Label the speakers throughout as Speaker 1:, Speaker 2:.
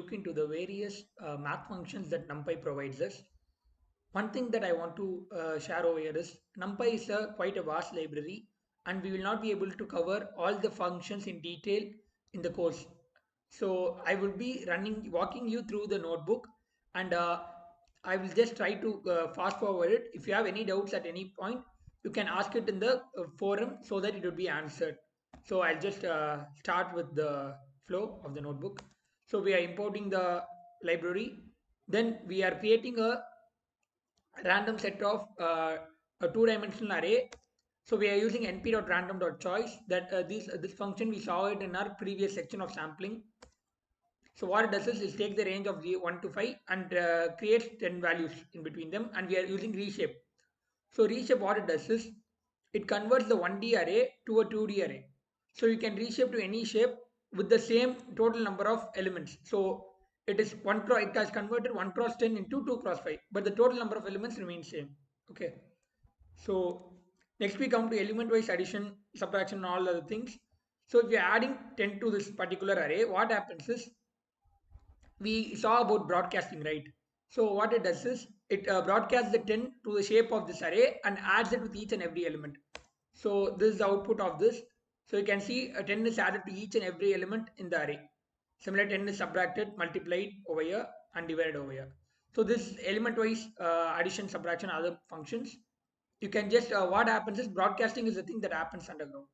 Speaker 1: look into the various math functions that NumPy provides us. One thing that I want to share over here is NumPy is quite a vast library, and we will not be able to cover all the functions in detail in the course. So I will be walking you through the notebook, and I will just try to fast forward it. If you have any doubts at any point, you can ask it in the forum so that it will be answered. So I'll just start with the flow of the notebook. So we are importing the library. Then we are creating a random set of a two-dimensional array. So we are using np.random.choice. That this function we saw it in our previous section of sampling. So what it does is take the range of the 1 to 5 and creates 10 values in between them, and we are using reshape. So reshape, what it does is it converts the 1D array to a 2D array. So you can reshape to any shape with the same total number of elements. So it has converted 1 cross 10 into 2 cross 5, but the total number of elements remains same. Okay. So next we come to element wise addition, subtraction, and all other things. So if you're adding 10 to this particular array, what happens is we saw about broadcasting, right? So what it does is it broadcasts the 10 to the shape of this array and adds it with each and every element. So this is the output of this. So you can see a 10 is added to each and every element in the array. Similar 10 is subtracted, multiplied over here and divided over here. So this element wise addition, subtraction, other functions. You can just what happens is broadcasting is the thing that happens underground.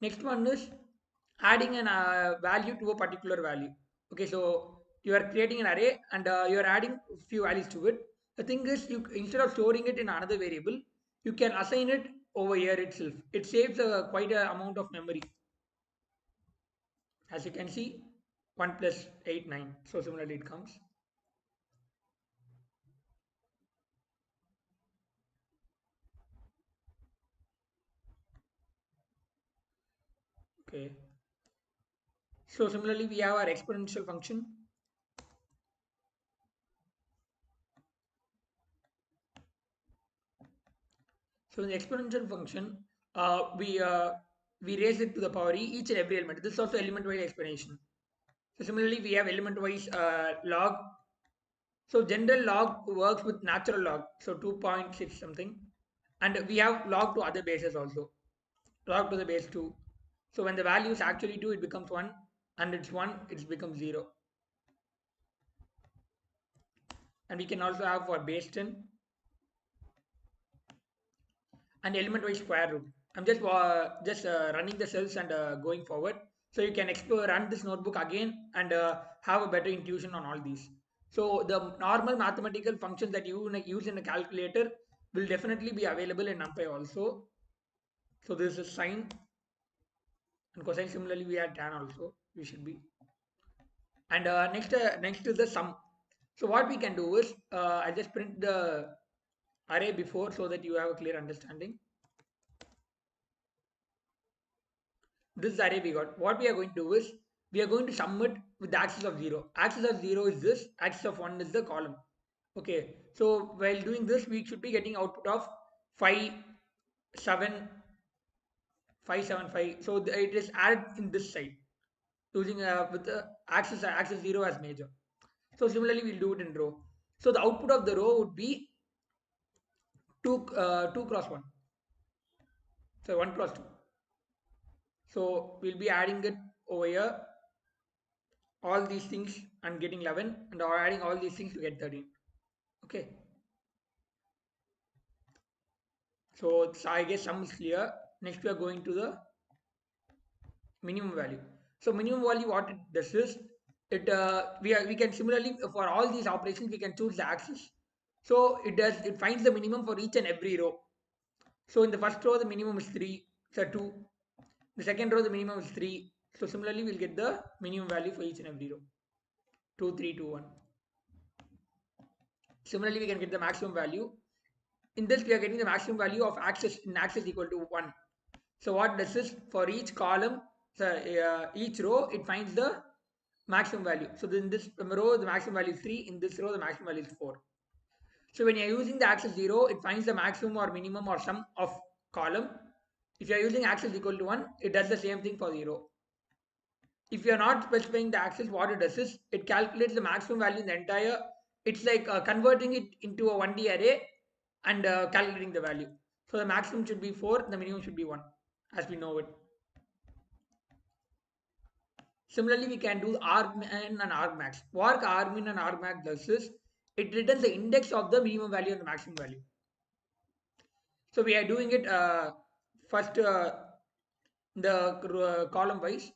Speaker 1: Next one is adding an value to a particular value. Okay, so you are creating an array and you are adding few values to it. The thing is, you instead of storing it in another variable, you can assign it over here itself. It saves quite a amount of memory. As you can see, 1 plus 8, 9. So similarly it comes. Okay. So similarly, we have our exponential function. So in the exponential function, we raise it to the power e each and every element. This is also element-wise explanation. So similarly, we have element-wise log. So general log works with natural log, so 2.6 something, and we have log to other bases also. Log to the base 2. So when the value is actually 2, it becomes 1, and it's 1, it becomes 0. And we can also have for base 10 and element wise square root. I'm just running the cells and going forward. So you can explore, run this notebook again and have a better intuition on all these. So the normal mathematical functions that you use in a calculator will definitely be available in NumPy also. So this is sine and cosine. Similarly, we have tan also. We should be. And next is the sum. So what we can do is I'll just print the array before so that you have a clear understanding. This array we got. What we are going to do is we are going to sum it with the axis of 0. Axis of 0 is this, axis of 1 is the column. Okay, so while doing this, we should be getting output of 5, 7, 5, 7, 5. So it is added in this side using with the axis 0 as major. So similarly, we'll do it in row. So the output of the row would be 2 cross 1. So 1 cross 2. So we'll be adding it over here, all these things and getting 11, and adding all these things to get 13. Okay. So I guess sum is clear. Next we are going to the minimum value. So minimum value, what it does is we can similarly for all these operations we can choose the axis. So it finds the minimum for each and every row. So in the first row the minimum is 3, so 2. The second row the minimum is 3. So similarly we'll get the minimum value for each and every row. 2, 3, 2, 1. Similarly we can get the maximum value. In this we are getting the maximum value of axis in axis equal to 1. So what does this for each column, so each row it finds the maximum value. So in this row the maximum value is 3, in this row the maximum value is 4. So when you are using the axis 0, it finds the maximum or minimum or sum of column. If you are using axis equal to 1, it does the same thing for 0. If you are not specifying the axis, what it does is it calculates the maximum value in the entire. It's like converting it into a 1D array and calculating the value. So the maximum should be 4, the minimum should be 1, as we know it. Similarly, we can do argmin and argmax. What argmin and argmax does is it returns the index of the minimum value and the maximum value. So we are doing it first the column wise.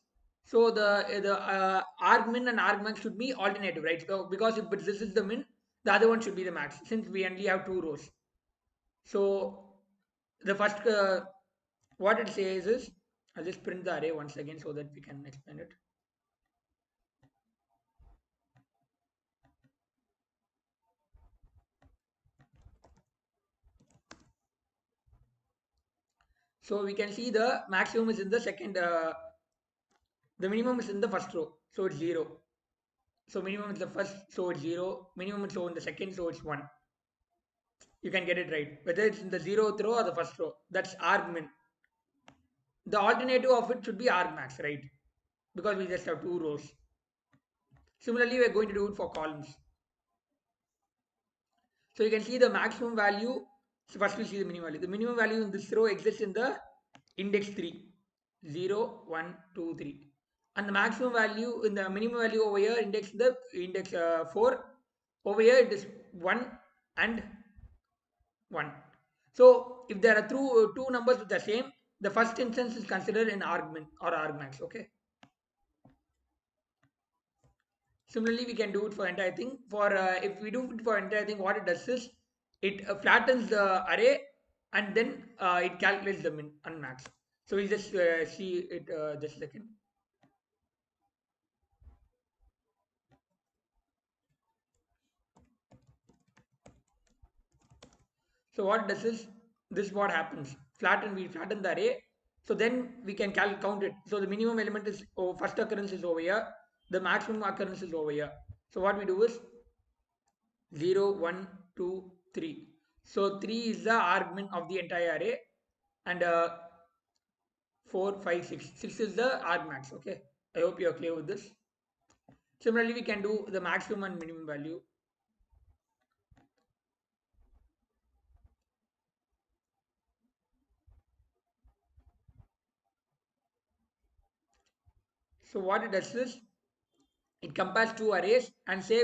Speaker 1: So the argmin and argmax should be alternative, right? So because if this is the min, the other one should be the max, since we only have two rows. So the first what it says is, I'll just print the array once again so that we can explain it. So we can see the maximum is in the second, the minimum is in the first row, so it's 0. So minimum is the first, so it's 0. Minimum is so in the second, so it's 1. You can get it right. Whether it's in the 0th row or the first row, that's argmin. The alternative of it should be argmax, right? Because we just have two rows. Similarly, we're going to do it for columns. So you can see the maximum value. So first we see the minimum value. The minimum value in this row exists in the index 3. 0, 1, 2, 3. And the maximum value in the minimum value over here index the index 4. Over here it is 1 and 1. So if there are two numbers with the same, the first instance is considered an argmin or argmax. Okay. Similarly, we can do it for entire thing. For if we do it for entire thing, what it does is it flattens the array and then it calculates the min and max. So we'll just see it just a second. So what does this is what happens. We flatten the array. So then we can count it. So the minimum element is first occurrence is over here. The maximum occurrence is over here. So what we do is 0, 1, 2, 3. So 3 is the argument of the entire array, and 4, 5, 6. 6 is the argmax. Okay. I hope you are clear with this. Similarly, we can do the maximum and minimum value. So what it does is it compares two arrays and say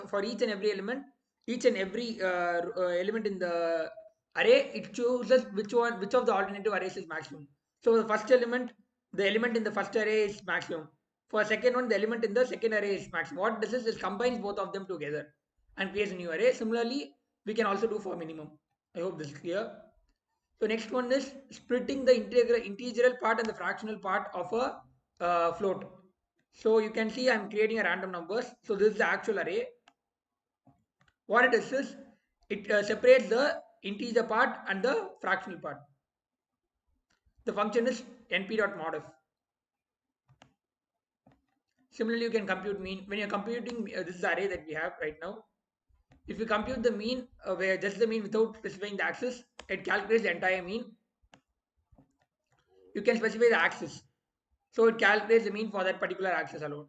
Speaker 1: for each and every element, each and every element in the array, it chooses which of the alternative arrays is maximum. So the first element, the element in the first array is maximum. For second one, the element in the second array is maximum. What this is combines both of them together and creates a new array. Similarly, we can also do for minimum. I hope this is clear. So next one is splitting the integral part and the fractional part of a float. So you can see I'm creating a random numbers. So this is the actual array. What it is it separates the integer part and the fractional part. The function is np.modif. Similarly, you can compute mean. When you're computing, this is the array that we have right now. If you compute the mean, where just the mean without specifying the axis, it calculates the entire mean. You can specify the axis. So it calculates the mean for that particular axis alone.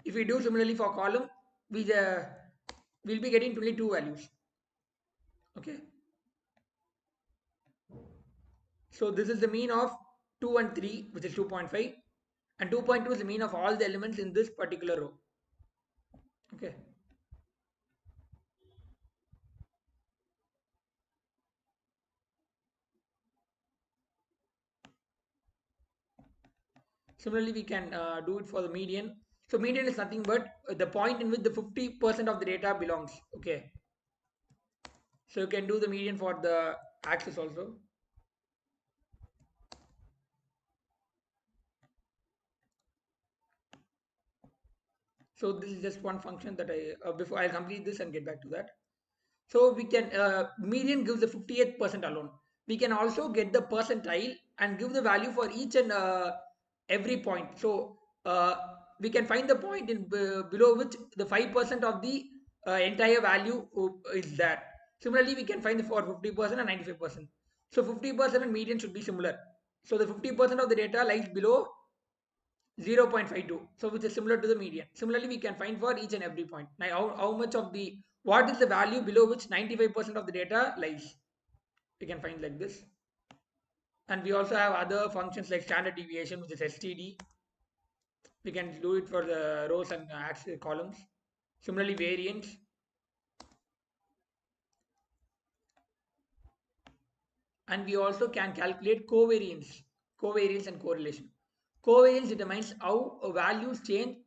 Speaker 1: If we do similarly for column, we'll be getting only two values. Okay. So this is the mean of 2 and 3, which is 2.5, and 2.2 is the mean of all the elements in this particular row. Okay. Similarly, we can do it for the median. So median is nothing but the point in which the 50% of the data belongs. Okay. So you can do the median for the axis also. So this is just one function that before I'll complete this and get back to that. So we can median gives the 58% alone. We can also get the percentile and give the value for each and every point. So we can find the point in below which the 5% of the entire value is there. Similarly, we can find the for 50% and 95%. So 50% and median should be similar. So the 50% of the data lies below 0.52. So which is similar to the median. Similarly, we can find for each and every point. Now, how much of the, what is the value below which 95% of the data lies? We can find like this. And we also have other functions like standard deviation, which is STD. We can do it for the rows and axis columns. Similarly, variance. And we also can calculate covariance and correlation. Covariance determines how values change,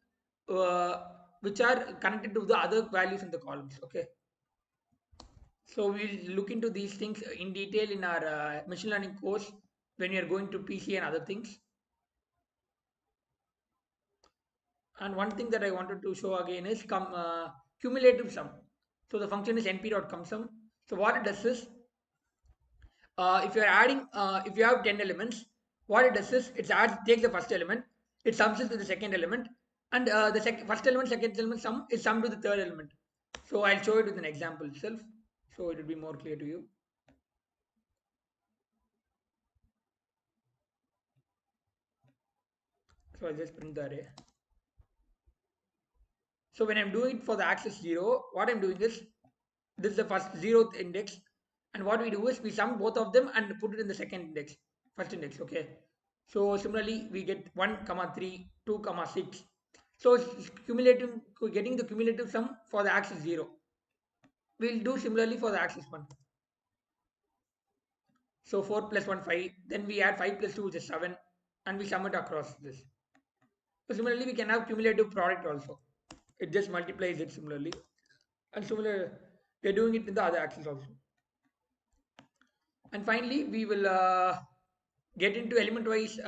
Speaker 1: uh, which are connected to the other values in the columns. Okay. So we'll look into these things in detail in our machine learning course when we are going to PC and other things. And one thing that I wanted to show again is cumulative sum. So the function is np.cumsum. So what it does is, if you are adding, if you have 10 elements, what it does is it adds, takes the first element, it sums it to the second element, and the first element, second element sum is summed to the third element. So I'll show it with an example itself, so it will be more clear to you. So I'll just print the array. So when I'm doing it for the axis 0, what I'm doing is, this is the first 0th index, and what we do is we sum both of them and put it in the second index, first index. Okay. So similarly, we get 1 comma 3, 2 comma 6. So it's cumulative, getting the cumulative sum for the axis 0. We'll do similarly for the axis 1. So 4 plus 1, 5. Then we add 5 plus 2, which is 7, and we sum it across this. So similarly, we can have cumulative product also. It just multiplies it similarly. And similar, we're doing it in the other axis also. And finally, we will get into element-wise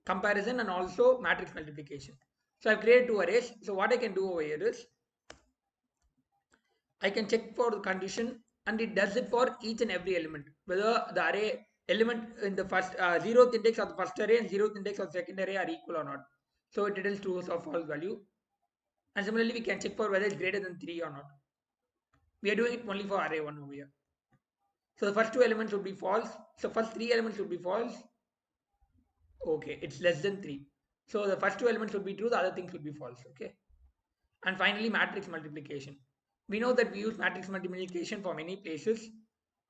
Speaker 1: comparison and also matrix multiplication. So I've created two arrays. So what I can do over here is, I can check for the condition, and it does it for each and every element, whether the array element in the first 0th index of the first array and 0th index of the second array are equal or not. So it returns true or false value. And similarly, we can check for whether it's greater than 3 or not. We are doing it only for array 1 over here. So the first two elements would be false. So first three elements would be false. Okay, it's less than 3. So the first two elements would be true, the other things would be false. Okay. And finally, matrix multiplication. We know that we use matrix multiplication for many places.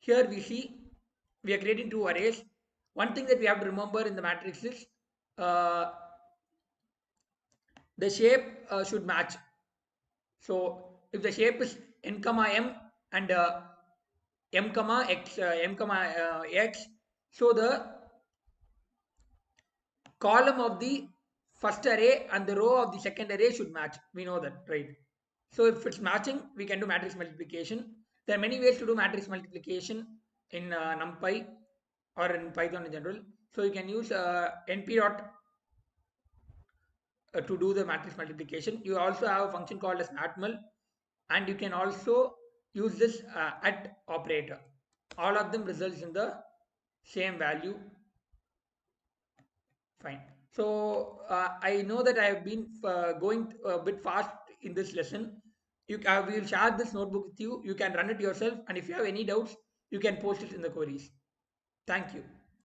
Speaker 1: Here we see we are creating two arrays. One thing that we have to remember in the matrix is, uh, the shape should match. So if the shape is n comma m and m comma x, x, so the column of the first array and the row of the second array should match. We know that, right? So if it's matching, we can do matrix multiplication. There are many ways to do matrix multiplication in NumPy or in Python in general. So you can use np dot to do the matrix multiplication. You also have a function called as matmul, and you can also use this at operator. All of them results in the same value. Fine. So I know that I have been going a bit fast in this lesson. We will share this notebook with you. You can run it yourself, and if you have any doubts, you can post it in the queries. Thank you.